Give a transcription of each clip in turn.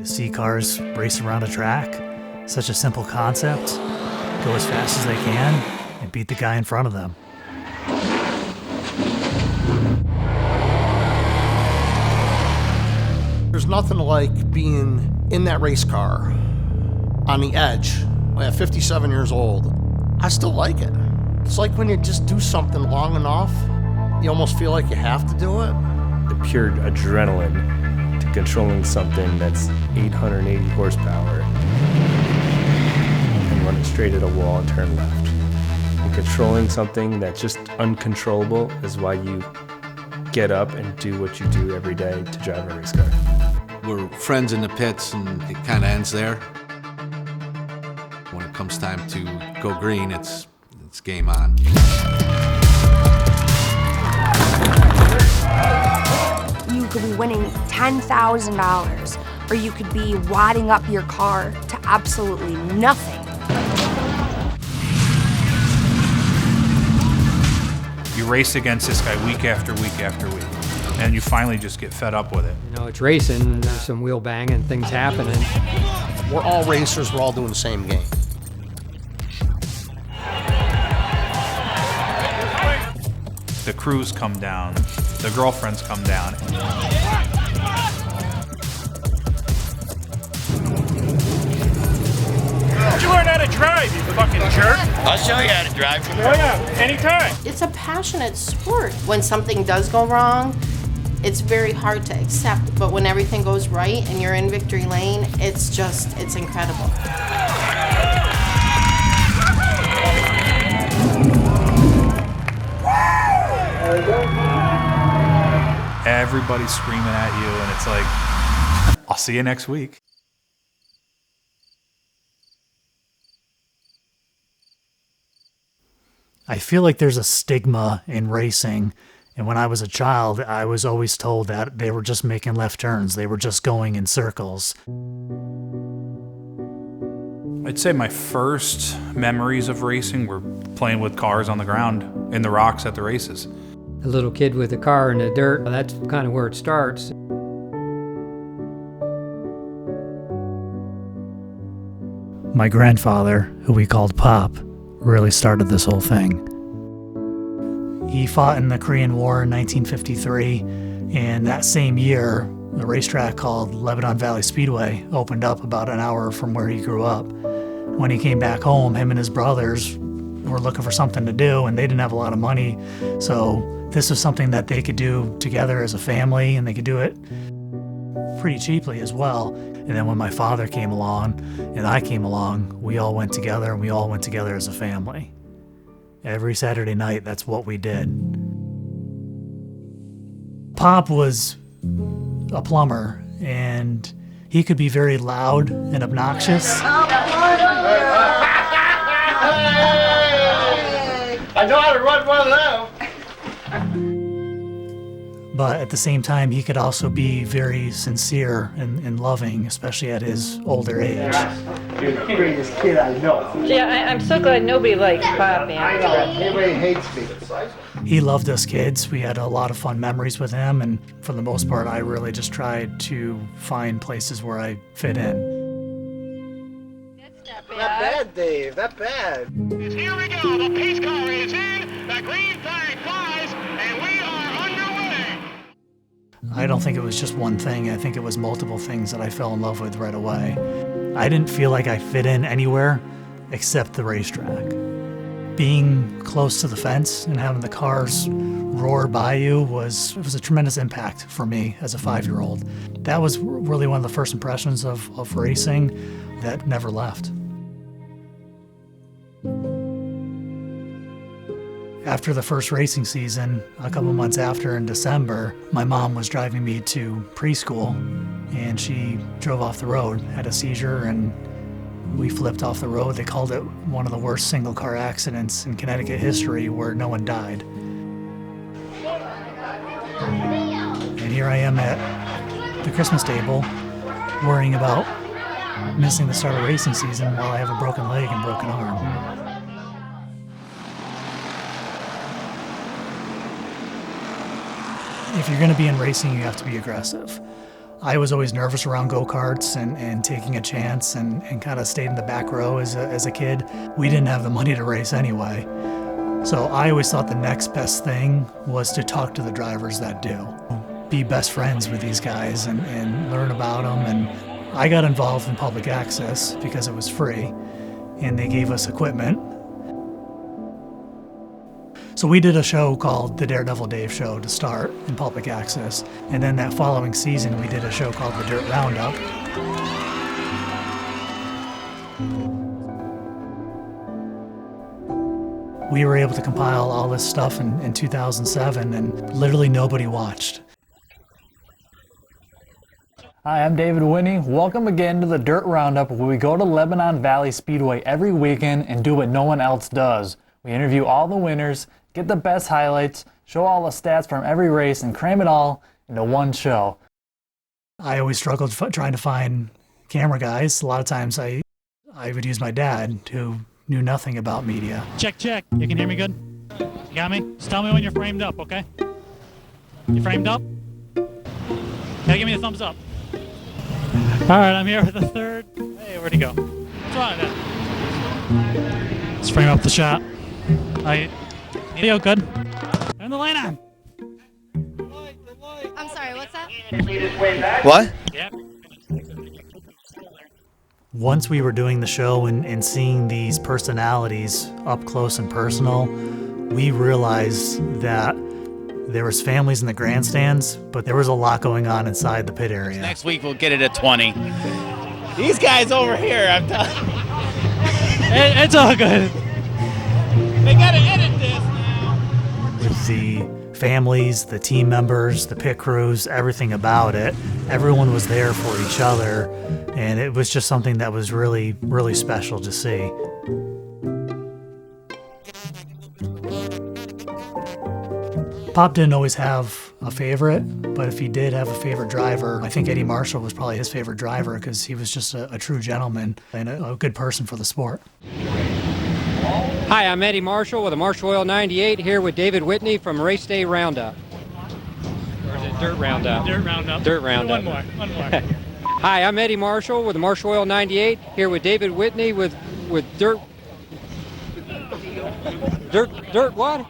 to see cars race around a track. Such a simple concept. Go as fast as they can and beat the guy in front of them. There's nothing like being in that race car on the edge. At 57 years old, I still like it. It's like when you just do something long enough, you almost feel like you have to do it. The pure adrenaline to controlling something that's 880 horsepower and running straight at a wall and turn left. And controlling something that's just uncontrollable is why you get up and do what you do every day to drive a race car. We're friends in the pits, and it kind of ends there. When it comes time to go green, it's game on. You could be winning $10,000, or you could be wadding up your car to absolutely nothing. You race against this guy week after week after week, and you finally just get fed up with it. You know, it's racing, and there's some wheel banging, things happening. We're all racers, we're all doing the same game. The crews come down, the girlfriends come down. Did you learn how to drive, you fucking jerk? I'll show you how to drive. Oh yeah, anytime. It's a passionate sport. When something does go wrong, it's very hard to accept, but when everything goes right and you're in victory lane, it's incredible. Everybody's screaming at you, and it's like, I'll see you next week. I feel like there's a stigma in racing, and when I was a child, I was always told that they were just making left turns. They were just going in circles. I'd say my first memories of racing were playing with cars on the ground, in the rocks at the races. A little kid with a car in the dirt, that's kind of where it starts. My grandfather, who we called Pop, really started this whole thing. He fought in the Korean War in 1953, and that same year, a racetrack called Lebanon Valley Speedway opened up about an hour from where he grew up. When he came back home, him and his brothers were looking for something to do, and they didn't have a lot of money, so this was something that they could do together as a family, and they could do it pretty cheaply as well. And then when my father came along and I came along, we all went together, and we all went together as a family. Every Saturday night, that's what we did. Pop was a plumber, and he could be very loud and obnoxious. I know how to run one of them. But at the same time, he could also be very sincere and loving, especially at his older age. You're the greatest kid I know. Yeah, I'm so glad nobody likes Pop, man. I know, everybody hates me. He loved us kids. We had a lot of fun memories with him, and for the most part, I really just tried to find places where I fit in. Not bad, Dave, not bad. Here we go, the pace car is in, the green flag flies, and we are underway. I don't think it was just one thing. I think it was multiple things that I fell in love with right away. I didn't feel like I fit in anywhere except the racetrack. Being close to the fence and having the cars roar by you was a tremendous impact for me as a 5-year-old. That was really one of the first impressions of racing that never left. After the first racing season, a couple months after in December, my mom was driving me to preschool, and she drove off the road, had a seizure, and we flipped off the road. They called it one of the worst single-car accidents in Connecticut history where no one died. And here I am at the Christmas table, worrying about missing the start of racing season while I have a broken leg and broken arm. If you're going to be in racing, you have to be aggressive. I was always nervous around go-karts and taking a chance and kind of stayed in the back row as a kid. We didn't have the money to race anyway. So I always thought the next best thing was to talk to the drivers that do. Be best friends with these guys and learn about them. And I got involved in public access because it was free and they gave us equipment. So we did a show called The Daredevil Dave Show to start in public access. And then that following season, we did a show called The Dirt Roundup. We were able to compile all this stuff in 2007, and literally nobody watched. Hi, I'm David Whitney. Welcome again to the Dirt Roundup, where we go to Lebanon Valley Speedway every weekend and do what no one else does. We interview all the winners, get the best highlights, show all the stats from every race, and cram it all into one show. I always struggled trying to find camera guys. A lot of times I would use my dad, who knew nothing about media. Check, check. You can hear me good? You got me? Just tell me when you're framed up, okay? You framed up? Okay, give me a thumbs up. All right, I'm here with the third. Hey, where'd he go? What's wrong with that? Let's frame up the shot. Video, good. Turn the light on. I'm sorry, what's that? What? Yep. Once we were doing the show and seeing these personalities up close and personal, we realized that there was families in the grandstands, but there was a lot going on inside the pit area. Next week we'll get it at 20. These guys over here, I'm telling you. It's all good. They gotta edit this now. With the families, the team members, the pit crews, everything about it, everyone was there for each other, and it was just something that was really, really special to see. Pop didn't always have a favorite, but if he did have a favorite driver, I think Eddie Marshall was probably his favorite driver because he was just a true gentleman and a good person for the sport. Hi, I'm Eddie Marshall with a Marshall Oil 98 here with David Whitney from Race Day Roundup. Or is it Dirt Roundup? Dirt Roundup. Dirt Roundup. One more. Hi, I'm Eddie Marshall with a Marshall Oil 98 here with David Whitney with Dirt what?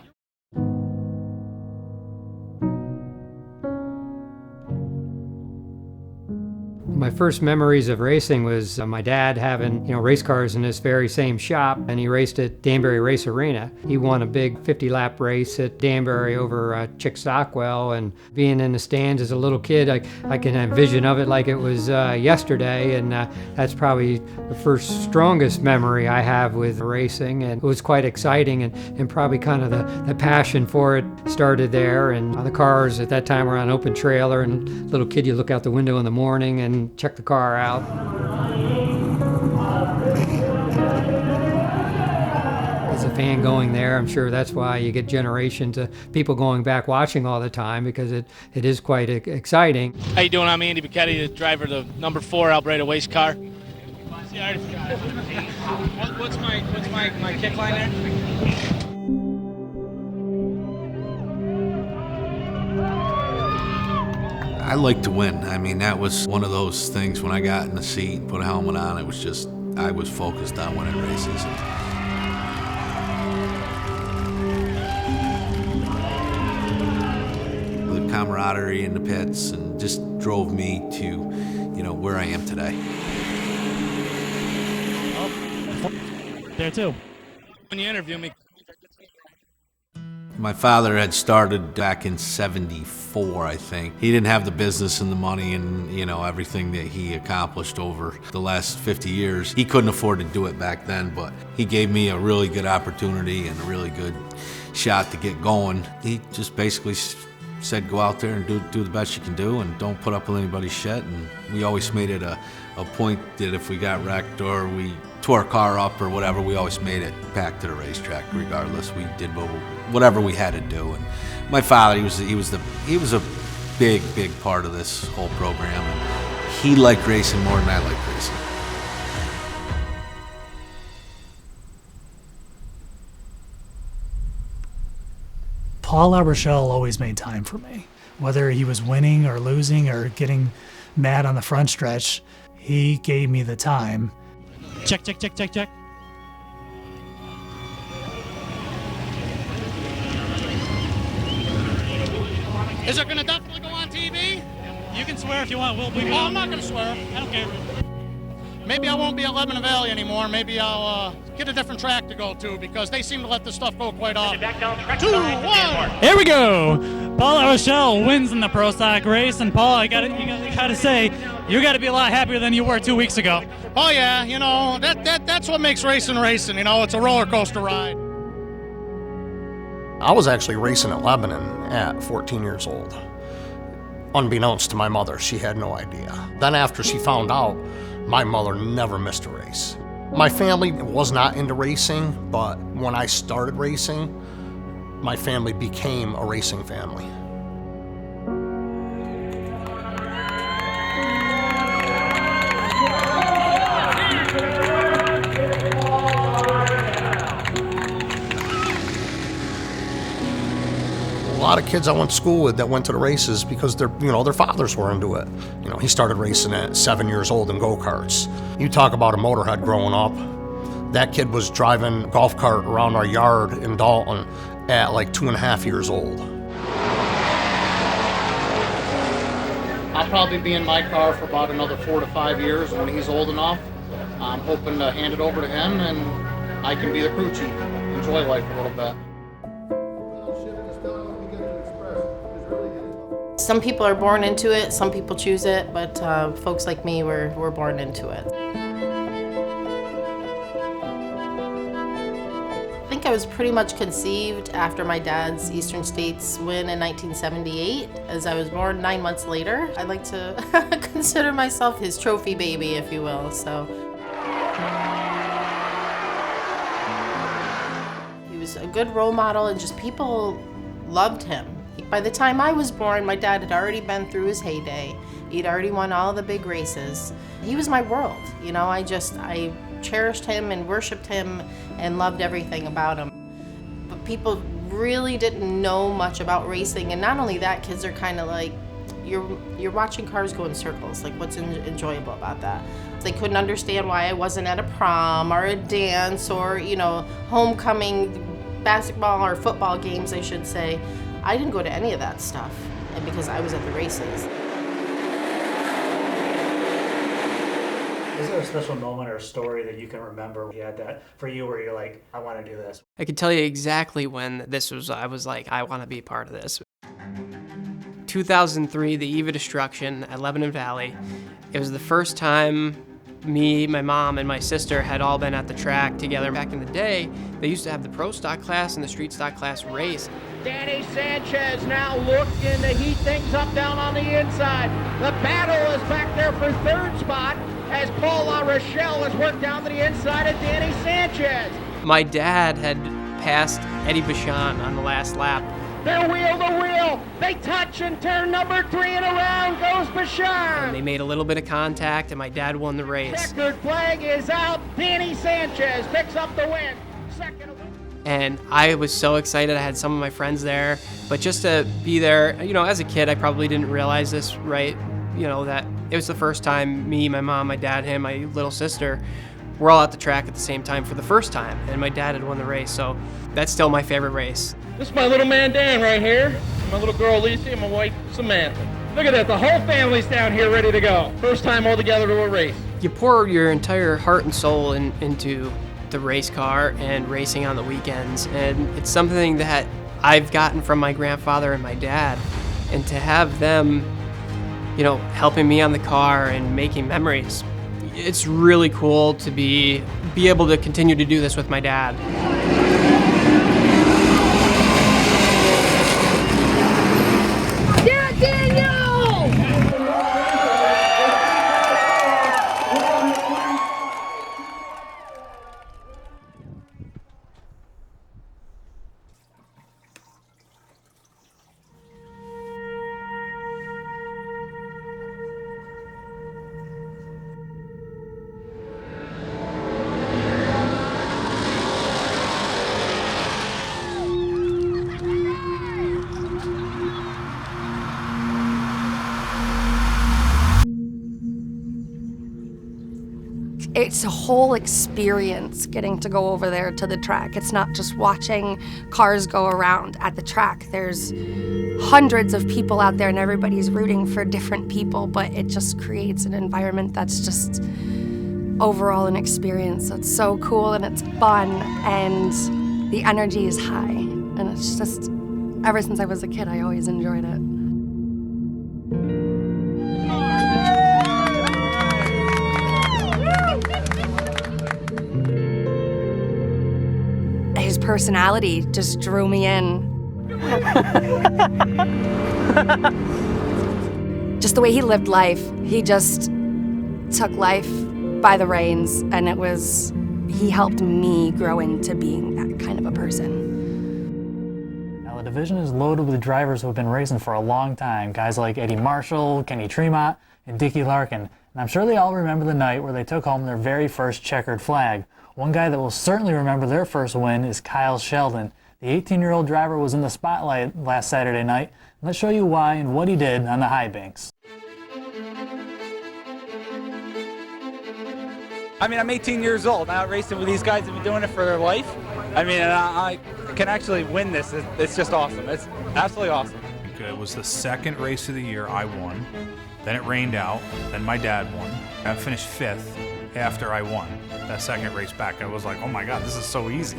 My first memories of racing was my dad having, race cars in this very same shop, and he raced at Danbury Race Arena. He won a big 50-lap race at Danbury over Chick Stockwell, and being in the stands as a little kid, I can have vision of it like it was yesterday, and that's probably the first strongest memory I have with racing, and it was quite exciting, and probably kind of the passion for it started there. And the cars at that time were on open trailer, and little kid, you look out the window in the morning and check the car out. As a fan going there, I'm sure that's why you get generations of people going back watching all the time, because it is quite exciting. How you doing? I'm Andy Bicchetti, the driver of the number 4 Albreda Waste car. What's my kick line there? I like to win. I mean, that was one of those things when I got in the seat and put a helmet on, it was just, I was focused on winning races. The camaraderie in the pits and just drove me to, where I am today. Oh, there too. When you interview me. My father had started back in '74, I think. He didn't have the business and the money and, everything that he accomplished over the last 50 years. He couldn't afford to do it back then, but he gave me a really good opportunity and a really good shot to get going. He just basically said, go out there and do the best you can do and don't put up with anybody's shit. And we always made it a point that if we got wrecked or we tore our car up or whatever, we always made it back to the racetrack regardless. We did whatever we had to do. And my father, he was a big part of this whole program. And he liked racing more than I liked racing. Paul LaRochelle always made time for me, whether he was winning or losing or getting Matt on the front stretch, he gave me the time. Check, check, check, check, check. Is it going to definitely go on TV? You can swear if you want. We'll Oh, I'm not going to swear. I don't care. Maybe I won't be at Lebanon Valley anymore. Maybe I'll get a different track to go to because they seem to let this stuff go quite often. 2, 1. Here we go. Paul Rochelle wins in the Pro Stock race, and Paul, you gotta say, you got to be a lot happier than you were 2 weeks ago. Oh yeah, you know that's what makes racing. You know, it's a roller coaster ride. I was actually racing at Lebanon at 14 years old. Unbeknownst to my mother, she had no idea. Then after she found out, my mother never missed a race. My family was not into racing, but when I started racing, my family became a racing family. A lot of kids I went to school with that went to the races because their fathers were into it. You know, he started racing at 7 years old in go-karts. You talk about a motorhead growing up. That kid was driving a golf cart around our yard in Dalton at like 2.5 years old. I'll probably be in my car for about another 4 to 5 years when he's old enough. I'm hoping to hand it over to him and I can be the crew chief. Enjoy life a little bit. Some people are born into it, some people choose it, but folks like me were born into it. I think I was pretty much conceived after my dad's Eastern States win in 1978, as I was born 9 months later. I like to consider myself his trophy baby, if you will. So he was a good role model and just people loved him. By the time I was born, my dad had already been through his heyday. He'd already won all the big races. He was my world, you know. I cherished him and worshiped him and loved everything about him. But people really didn't know much about racing, and not only that, kids are kind of like, you're watching cars go in circles. Like, what's enjoyable about that? They couldn't understand why I wasn't at a prom or a dance or, you know, homecoming basketball or football games, I should say. I didn't go to any of that stuff because I was at the races. Is there a special moment or a story that you can remember you had that for you where you're like, I want to do this? I could tell you exactly when this was. I was like, I want to be a part of this. 2003, the eve of destruction at Lebanon Valley. It was the first time me, my mom, and my sister had all been at the track together. Back in the day, they used to have the pro stock class and the street stock class race. Danny Sanchez now looking to heat things up down on the inside. The battle is back there for third spot as Paul LaRochelle has worked down to the inside of Danny Sanchez. My dad had passed Eddie Bichon on the last lap. They're wheel to wheel. They touch and turn number 3 and around goes Bichon. And they made a little bit of contact and my dad won the race. Checkered flag is out. Danny Sanchez picks up the win. Second. And I was so excited. I had some of my friends there, but just to be there, you know, as a kid, I probably didn't realize this, right? You know, that it was the first time me, my mom, my dad, him, my little sister, we're all at the track at the same time for the first time, and my dad had won the race, so that's still my favorite race. This is my little man Dan right here, my little girl Lisa, and my wife Samantha. Look at that, the whole family's down here ready to go. First time all together to a race. You pour your entire heart and soul into the race car and racing on the weekends, and it's something that I've gotten from my grandfather and my dad, and to have them, you know, helping me on the car and making memories, it's really cool to be able to continue to do this with my dad. Yeah, Daniel! It's a whole experience getting to go over there to the track. It's not just watching cars go around at the track. There's hundreds of people out there and everybody's rooting for different people, but it just creates an environment that's just overall an experience that's so cool and it's fun and the energy is high. And it's just, ever since I was a kid, I always enjoyed it. His personality just drew me in. Just the way he lived life. He just took life by the reins, and he helped me grow into being that kind of a person. Now the division is loaded with drivers who have been racing for a long time. Guys like Eddie Marshall, Kenny Tremont, and Dickie Larkin. And I'm sure they all remember the night where they took home their very first checkered flag. One guy that will certainly remember their first win is Kyle Sheldon. The 18-year-old driver was in the spotlight last Saturday night. Let's show you why and what he did on the high banks. I mean, I'm 18 years old, out racing with these guys that have been doing it for their life. I mean, I can actually win this. It's just awesome. It's absolutely awesome. It was the second race of the year I won. Then it rained out. Then my dad won. I finished 5th after I won that second race back. I was like, oh my God, this is so easy.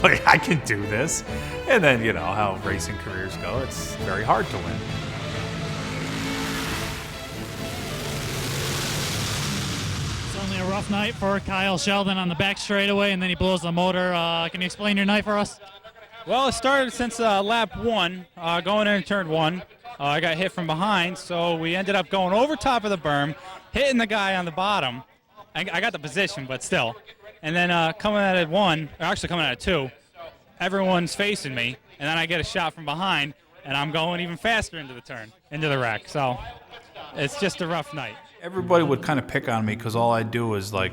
Like, I can do this. And then, you know, how racing careers go, it's very hard to win. Only a rough night for Kyle Sheldon on the back straightaway, and then he blows the motor. Can you explain your night for us? Well, it started since lap 1, going in turn 1. I got hit from behind, so we ended up going over top of the berm, hitting the guy on the bottom. I got the position, but still. And then coming out at 1, or actually coming out at 2, everyone's facing me, and then I get a shot from behind, and I'm going even faster into the turn, into the wreck. So it's just a rough night. Everybody would kind of pick on me because all I do is like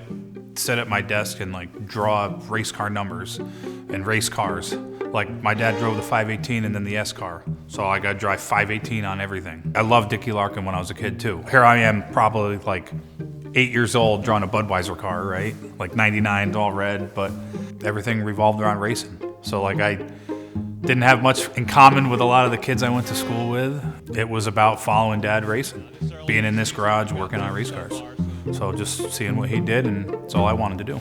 sit at my desk and like draw race car numbers and race cars. Like my dad drove the 518 and then the S car, so I got to drive 518 on everything. I loved Dickie Larkin when I was a kid too. Here I am, probably like 8 years old, drawing a Budweiser car, right? Like 99, all red, but everything revolved around racing. So like I didn't have much in common with a lot of the kids I went to school with. It was about following Dad racing, being in this garage working on race cars. So just seeing what he did, and it's all I wanted to do.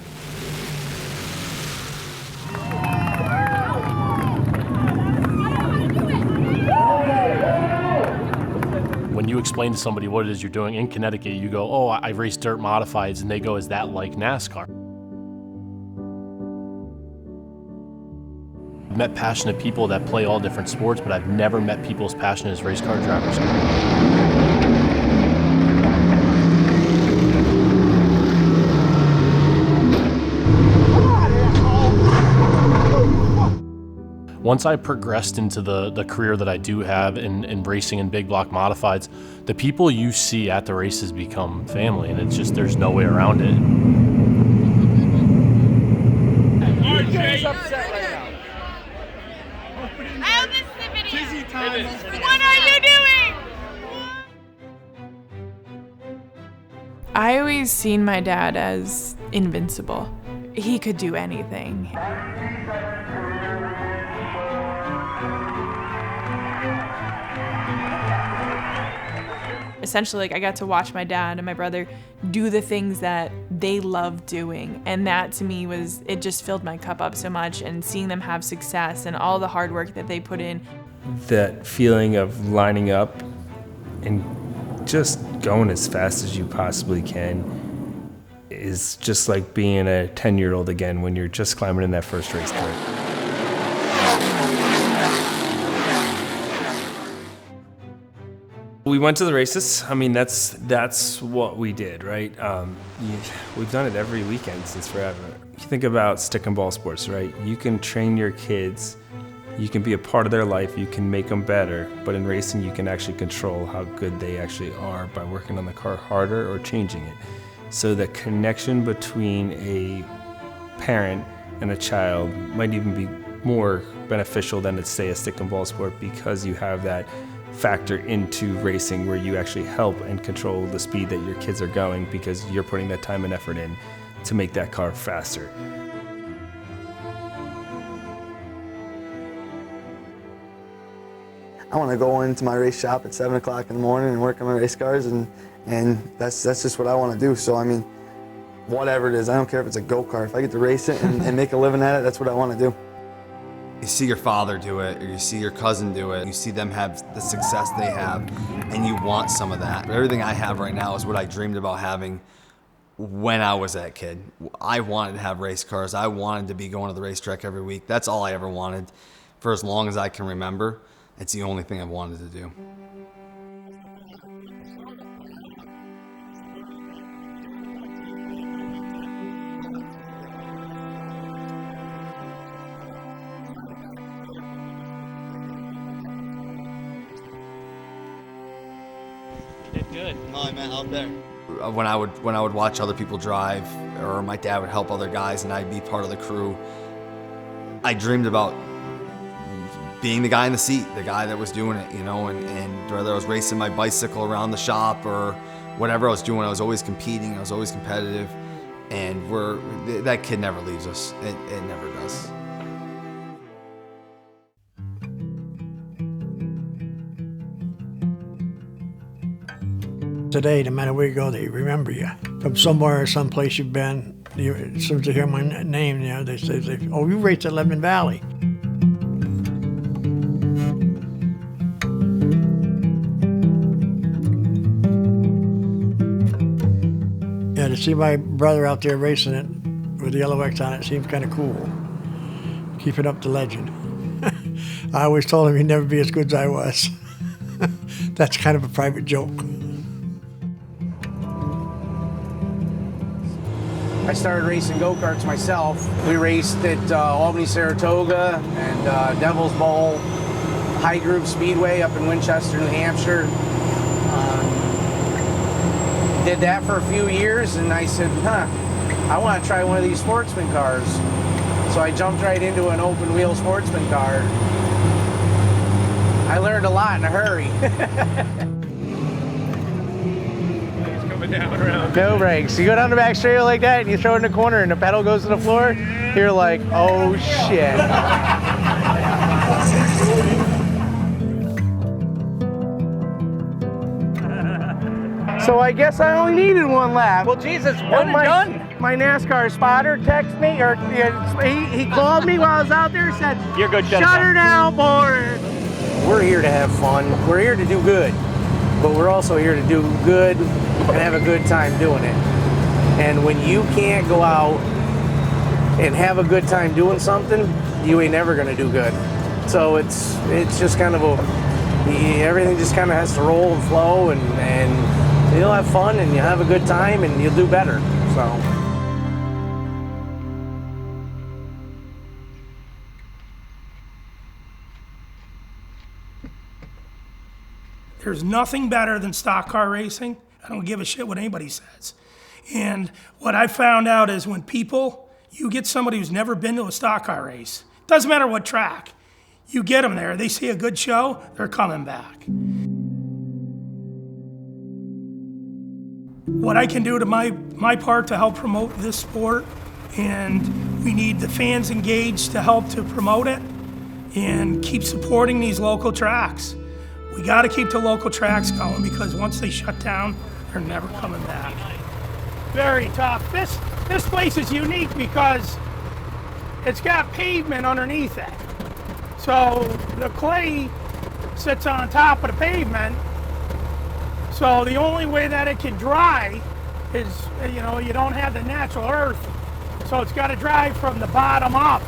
When you explain to somebody what it is you're doing in Connecticut, you go, oh, I race dirt modifieds, and they go, is that like NASCAR? I've met passionate people that play all different sports, but I've never met people as passionate as race car drivers. Once I progressed into the career that I do have in racing and big block modifieds, the people you see at the races become family, and it's just, there's no way around it. RJ's upset right now. I missed the video. What are you doing? I always seen my dad as invincible. He could do anything. Essentially, like, I got to watch my dad and my brother do the things that they love doing, and that to me was, it just filled my cup up so much, and seeing them have success and all the hard work that they put in. That feeling of lining up and just going as fast as you possibly can is just like being a 10-year-old again when you're just climbing in that first race car. We went to the races. I mean, that's what we did, right? We've done it every weekend since forever. You think about stick and ball sports, right? You can train your kids, you can be a part of their life, you can make them better, but in racing you can actually control how good they actually are by working on the car harder or changing it. So the connection between a parent and a child might even be more beneficial than, let's say, a stick and ball sport, because you have that factor into racing where you actually help and control the speed that your kids are going because you're putting that time and effort in. to make that car faster. I want to go into my race shop at 7 o'clock in the morning and work on my race cars, and that's just what I want to do. So, I mean, whatever it is, I don't care if it's a go-kart. If I get to race it and make a living at it, that's what I want to do. You see your father do it, or you see your cousin do it, you see them have the success they have, and you want some of that. But everything I have right now is what I dreamed about having when I was that kid. I wanted to have race cars. I wanted to be going to the racetrack every week. That's all I ever wanted for as long as I can remember. It's the only thing I've wanted to do. Did good. No, I meant out there. When I would watch other people drive, or my dad would help other guys and I'd be part of the crew, I dreamed about being the guy in the seat, the guy that was doing it, you know, and whether I was racing my bicycle around the shop or whatever I was doing, I was always competing, I was always competitive, and that kid never leaves us. It never does. Today, no matter where you go, they remember you. From somewhere or someplace you've been, as soon as they hear my name, you know, they say, oh, you raced at Lebanon Valley. Yeah, to see my brother out there racing it with the yellow X on it seems kind of cool. Keeping up the legend. I always told him he'd never be as good as I was. That's kind of a private joke. I started racing go-karts myself. We raced at Albany, Saratoga, and Devil's Bowl, High Groove Speedway up in Winchester, New Hampshire. Did that for a few years, and I said, I want to try one of these sportsman cars. So I jumped right into an open-wheel sportsman car. I learned a lot in a hurry. Down around. No brakes. You go down the back straight like that and you throw it in the corner and the pedal goes to the floor, you're like, oh shit. So I guess I only needed one lap. Well, Jesus, one and done. My NASCAR spotter texted me, or he called me while I was out there and said, "You're good. Shut her down, boy." We're here to have fun. We're here to do good. But we're also here to do good and have a good time doing it. And when you can't go out and have a good time doing something, you ain't never gonna do good. So it's just kind of everything just kind of has to roll and flow, and you'll have fun and you'll have a good time and you'll do better. So. There's nothing better than stock car racing. I don't give a shit what anybody says. And what I found out is when you get somebody who's never been to a stock car race, doesn't matter what track, you get them there, they see a good show, they're coming back. What I can do to my part to help promote this sport, and we need the fans engaged to help to promote it and keep supporting these local tracks. We got to keep the local tracks going, because once they shut down, they're never coming back. Very tough. This place is unique because it's got pavement underneath it. So the clay sits on top of the pavement. So the only way that it can dry is, you don't have the natural earth. So it's got to dry from the bottom up.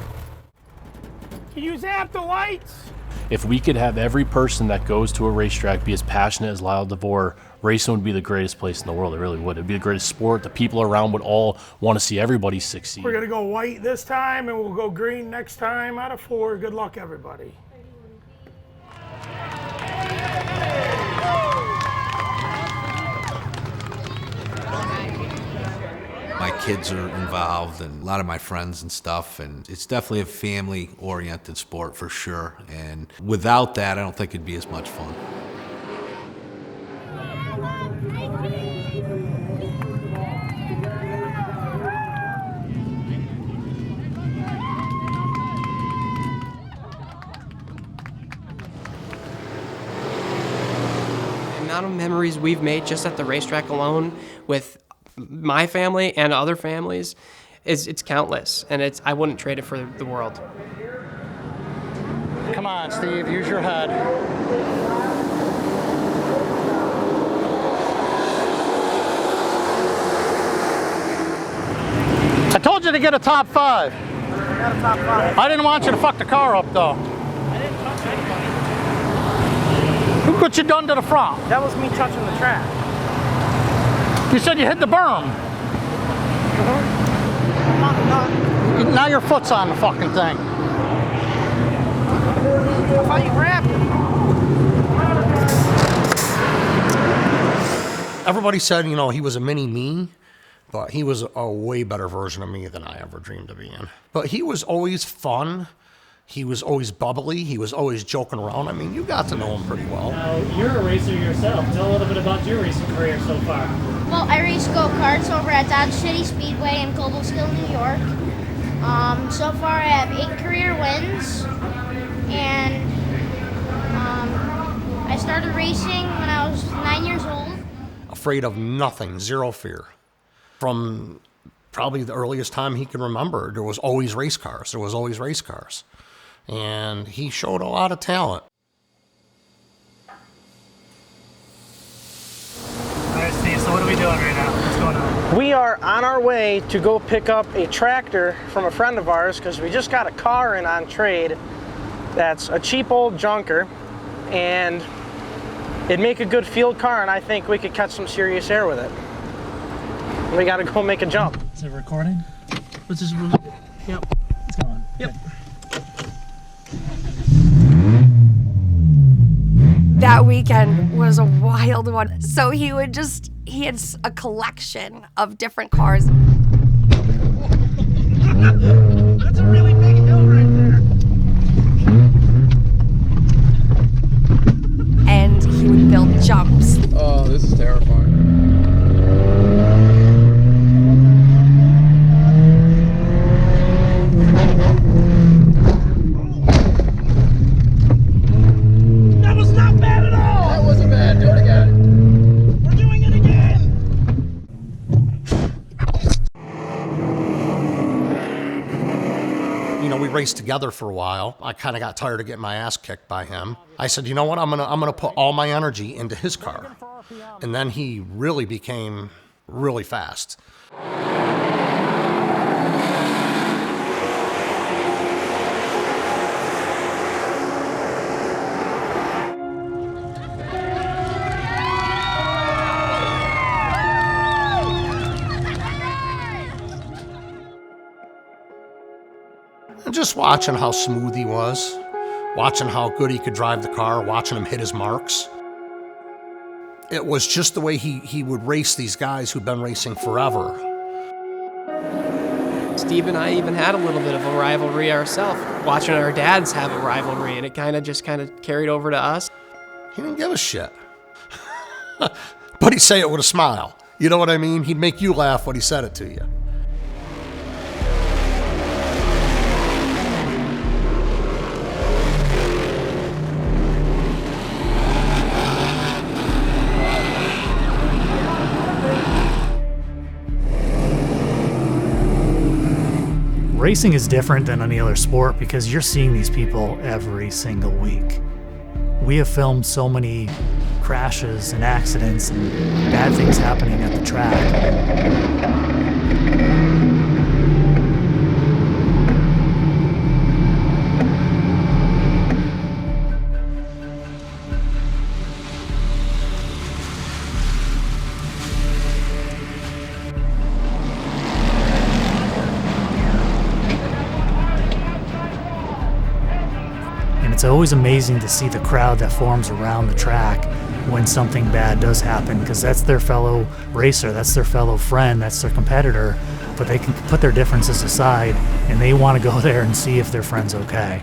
Can you zap the lights? If we could have every person that goes to a racetrack be as passionate as Lyle DeVore, racing would be the greatest place in the world. It really would. It'd be the greatest sport. The people around would all want to see everybody succeed. We're going to go white this time, and we'll go green next time out of 4. Good luck, everybody. My kids are involved, and a lot of my friends and stuff, and it's definitely a family-oriented sport for sure. And without that, I don't think it'd be as much fun. amount of memories we've made just at the racetrack alone with my family and other families it's countless, and I wouldn't trade it for the world. Come on, Steve, use your head. I told you to get a top 5. I got a top 5. I didn't want you to fuck the car up, though. I didn't touch anybody. Look what you done to the front. That was me touching the track. You said you hit the berm. Now your foot's on the fucking thing. I thought you grabbed it. Everybody said, you know, he was a mini me, but he was a way better version of me than I ever dreamed of being. But he was always fun. He was always bubbly. He was always joking around. I mean, you got to know him pretty well. Now, you're a racer yourself. Tell a little bit about your racing career so far. Well, I race go-karts over at Dodge City Speedway in Cobleskill, New York. So far, I have 8 career wins, and I started racing when I was 9 years old. Afraid of nothing, zero fear. From probably the earliest time he can remember, there was always race cars. There was always race cars. And he showed a lot of talent. All right, Steve, so what are we doing right now? What's going on? We are on our way to go pick up a tractor from a friend of ours because we just got a car in on trade that's a cheap old junker, and it'd make a good field car, and I think we could catch some serious air with it. We gotta go make a jump. Is it recording? What's this? Yep. It's going. Yep. That weekend was a wild one. So he had a collection of different cars. That's a really big hill right there. And he would build jumps. Oh, this is terrifying. That was not bad at all. That wasn't bad. Do it again. We're doing it again. You know, we raced together for a while. I kind of got tired of getting my ass kicked by him. I said, you know what, I'm gonna put all my energy into his car. And then he really became really fast. And just watching how smooth he was, watching how good he could drive the car, watching him hit his marks. It was just the way he would race these guys who'd been racing forever. Steve and I even had a little bit of a rivalry ourselves, watching our dads have a rivalry, and it kind of carried over to us. He didn't give a shit. But he'd say it with a smile. You know what I mean? He'd make you laugh when he said it to you. Racing is different than any other sport because you're seeing these people every single week. We have filmed so many crashes and accidents and bad things happening at the track. It's always amazing to see the crowd that forms around the track when something bad does happen, because that's their fellow racer, that's their fellow friend, that's their competitor, but they can put their differences aside and they want to go there and see if their friend's okay.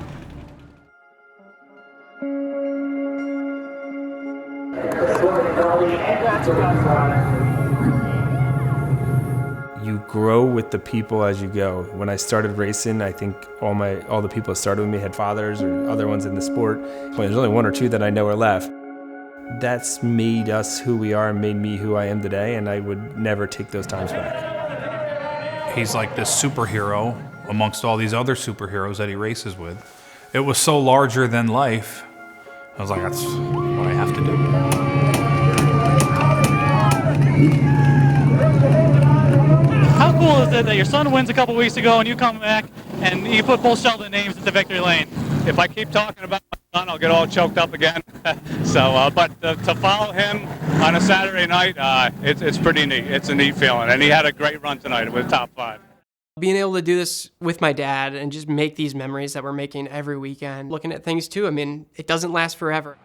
You grow with the people as you go. When I started racing, I think all the people that started with me had fathers or other ones in the sport. But there's only 1 or 2 that I know are left. that's made us who we are and made me who I am today, and I would never take those times back. He's like this superhero amongst all these other superheroes that he races with. It was so larger than life. I was like, that's what I have to do. How cool is it that your son wins a couple weeks ago and you come back and you put both Sheldon names at the victory lane? If I keep talking about my son, I'll get all choked up again. But to follow him on a Saturday night, it's pretty neat. It's a neat feeling. And he had a great run tonight. It was top 5. Being able to do this with my dad and just make these memories that we're making every weekend, looking at things too, I mean, it doesn't last forever.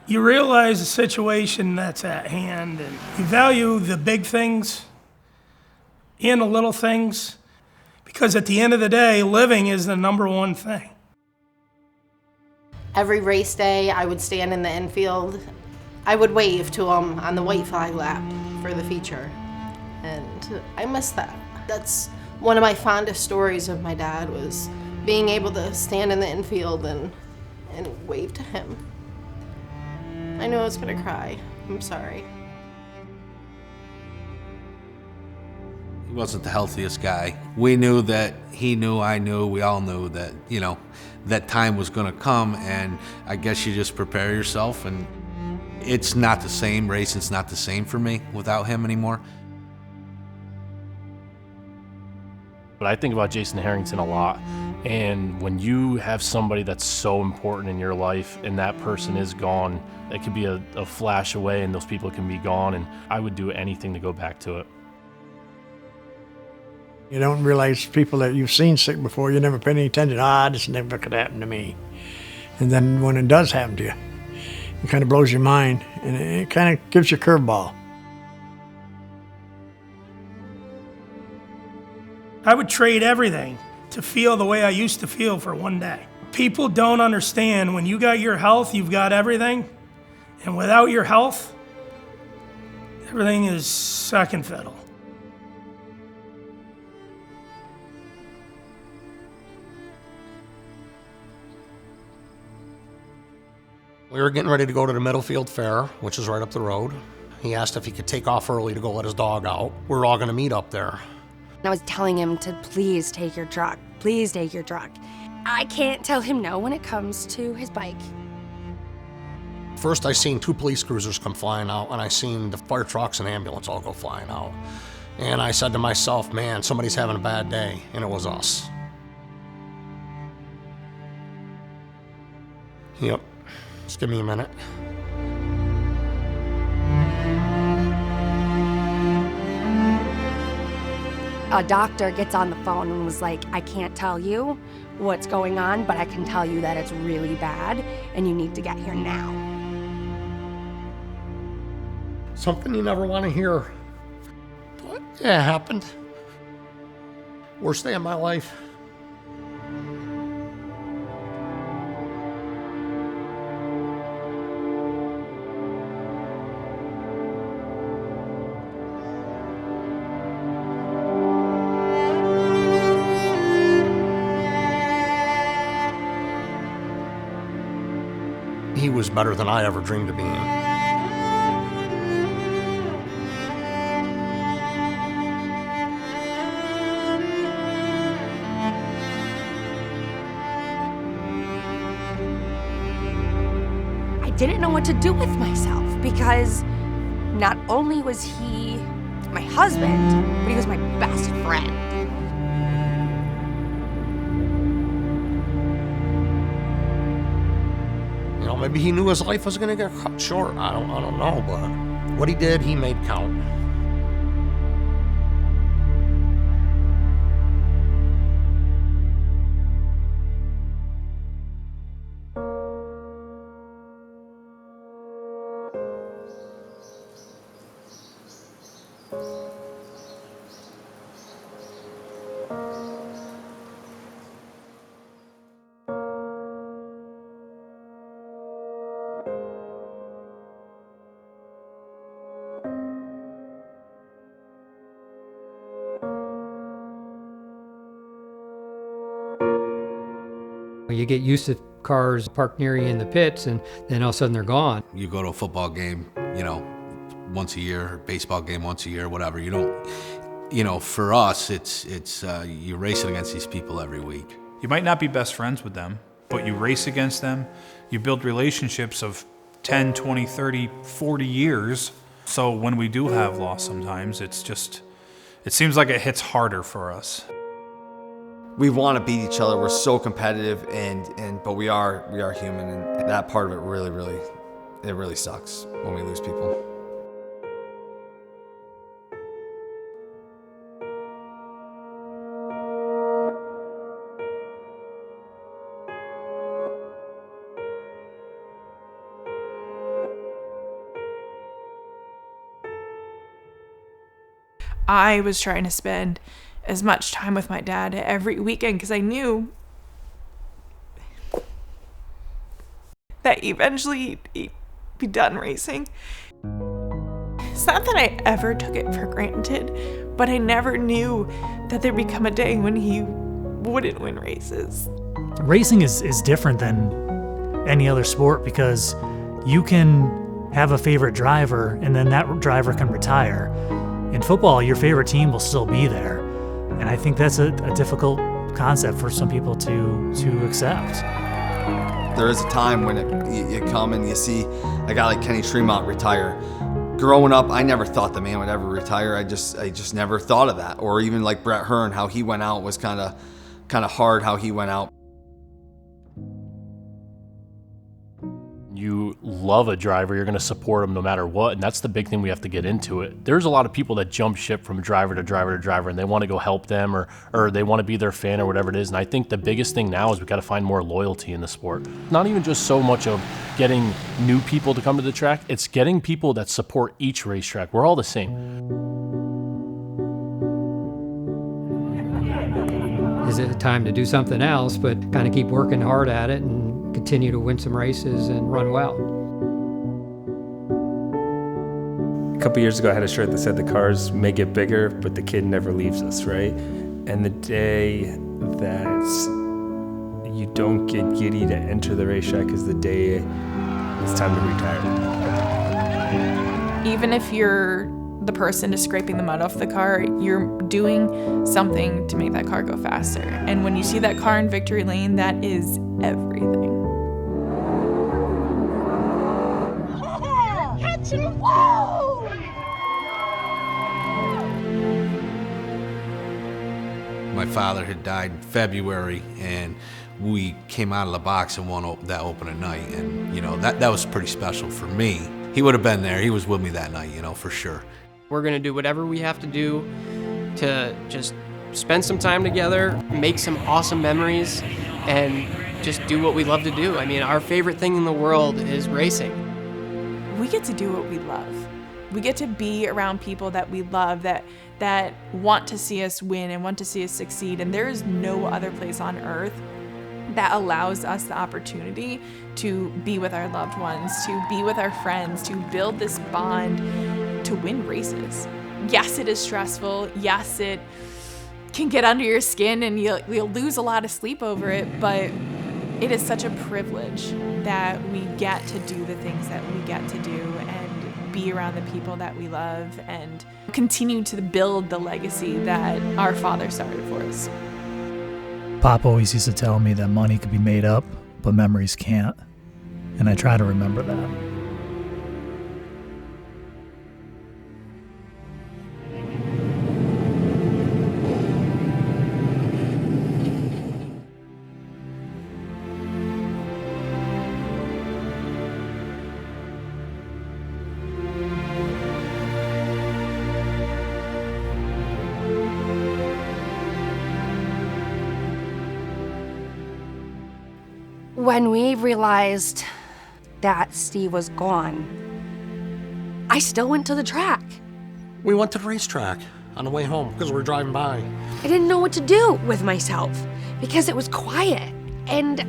You realize the situation that's at hand, and you value the big things and the little things, because at the end of the day, living is the number one thing. Every race day, I would stand in the infield. I would wave to him on the white flag lap for the feature, and I miss that. That's one of my fondest stories of my dad, was being able to stand in the infield and wave to him. I know I was gonna cry. I'm sorry. He wasn't the healthiest guy. We knew that he knew, I knew, we all knew that, you know, that time was gonna come, and I guess you just prepare yourself, and it's not the same. Racing's not the same for me without him anymore. But I think about Jason Harrington a lot, and when you have somebody that's so important in your life and that person is gone, it could be a flash away and those people can be gone, and I would do anything to go back to it. You don't realize people that you've seen sick before, you never pay any attention. This never could happen to me. And then when it does happen to you, it kind of blows your mind, and it kind of gives you a curveball. I would trade everything to feel the way I used to feel for one day. People don't understand, when you got your health, you've got everything. And without your health, everything is second fiddle. We were getting ready to go to the Middlefield Fair, which is right up the road. He asked if he could take off early to go let his dog out. We were all gonna meet up there. I was telling him to please take your truck. Please take your truck. I can't tell him no when it comes to his bike. First, I seen 2 police cruisers come flying out, and I seen the fire trucks and ambulance all go flying out. And I said to myself, man, somebody's having a bad day, and it was us. Yep, just give me a minute. A doctor gets on the phone and was like, I can't tell you what's going on, but I can tell you that it's really bad and you need to get here now. Something you never want to hear. But yeah, it happened. Worst day of my life. He was better than I ever dreamed of being. I didn't know what to do with myself, because not only was he my husband, but he was my best friend. You know, maybe he knew his life was gonna get cut short. I don't know, but what he did, he made count. You get used to cars parked near you in the pits, and then all of a sudden they're gone. You go to a football game, once a year, baseball game once a year, whatever. You don't, for us, it's you're racing against these people every week. You might not be best friends with them, but you race against them. You build relationships of 10, 20, 30, 40 years. So when we do have loss sometimes, it seems like it hits harder for us. We want to beat each other. We're so competitive, but we are human, and that part of it really sucks when we lose people. I was trying to spend as much time with my dad every weekend because I knew that eventually he'd be done racing. It's not that I ever took it for granted, but I never knew that there'd become a day when he wouldn't win races. Racing is different than any other sport because you can have a favorite driver and then that driver can retire. In football, your favorite team will still be there. And I think that's a difficult concept for some people to accept. There is a time when you come and you see a guy like Kenny Tremont retire. Growing up, I never thought the man would ever retire. I just never thought of that. Or even like Brett Hearn, how he went out was kind of hard how he went out. You love a driver, you're going to support him no matter what, and that's the big thing we have to get into it. There's a lot of people that jump ship from driver to driver to driver, and they want to go help them or they want to be their fan or whatever it is, and I think the biggest thing now is we got to find more loyalty in the sport. Not even just so much of getting new people to come to the track, it's getting people that support each racetrack. We're all the same. Is it a time to do something else, but kind of keep working hard at it and continue to win some races and run well? A couple years ago, I had a shirt that said the cars may get bigger, but the kid never leaves us, right? And the day that you don't get giddy to enter the racetrack is the day it's time to retire. Even if you're the person just scraping the mud off the car, you're doing something to make that car go faster. And when you see that car in victory lane, that is everything. My father had died in February, and we came out of the box and won that opening night, and that was pretty special for me. He would have been there. He was with me that night, for sure. We're going to do whatever we have to do to just spend some time together, make some awesome memories, and just do what we love to do. I mean, our favorite thing in the world is racing. We get to do what we love. We get to be around people that we love, that want to see us win and want to see us succeed. And there is no other place on earth that allows us the opportunity to be with our loved ones, to be with our friends, to build this bond, to win races. Yes, it is stressful. Yes, it can get under your skin and you'll lose a lot of sleep over it, but it is such a privilege that we get to do the things that we get to do and be around the people that we love and continue to build the legacy that our father started for us. Pop always used to tell me that money could be made up, but memories can't. And I try to remember that. When we realized that Steve was gone, I still went to the track. We went to the racetrack on the way home because we were driving by. I didn't know what to do with myself because it was quiet, and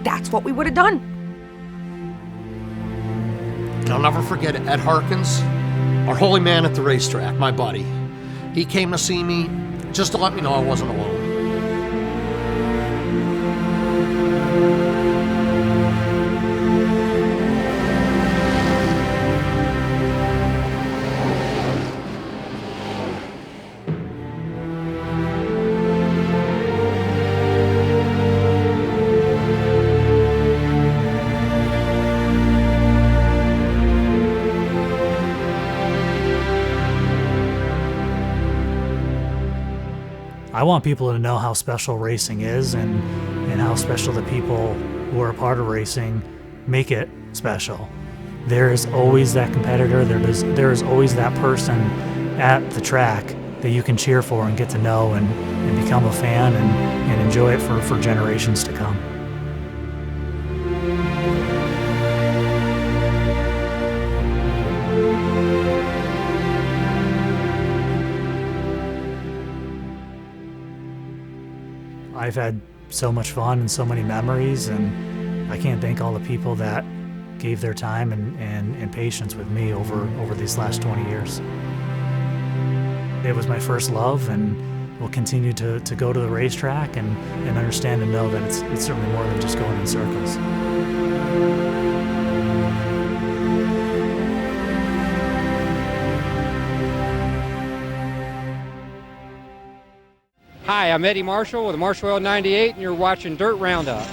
that's what we would have done. I'll never forget Ed Harkins, our holy man at the racetrack, my buddy. He came to see me just to let me know I wasn't alone. I want people to know how special racing is and how special the people who are a part of racing make it special. There is always that competitor, there is always that person at the track that you can cheer for and get to know and become a fan and enjoy it for generations to come. I've had so much fun and so many memories, and I can't thank all the people that gave their time and patience with me over these last 20 years. It was my first love, and will continue to go to the racetrack and understand and know that it's certainly more than just going in circles. Hi, I'm Eddie Marshall with Marshall Oil 98, and you're watching Dirt Roundup.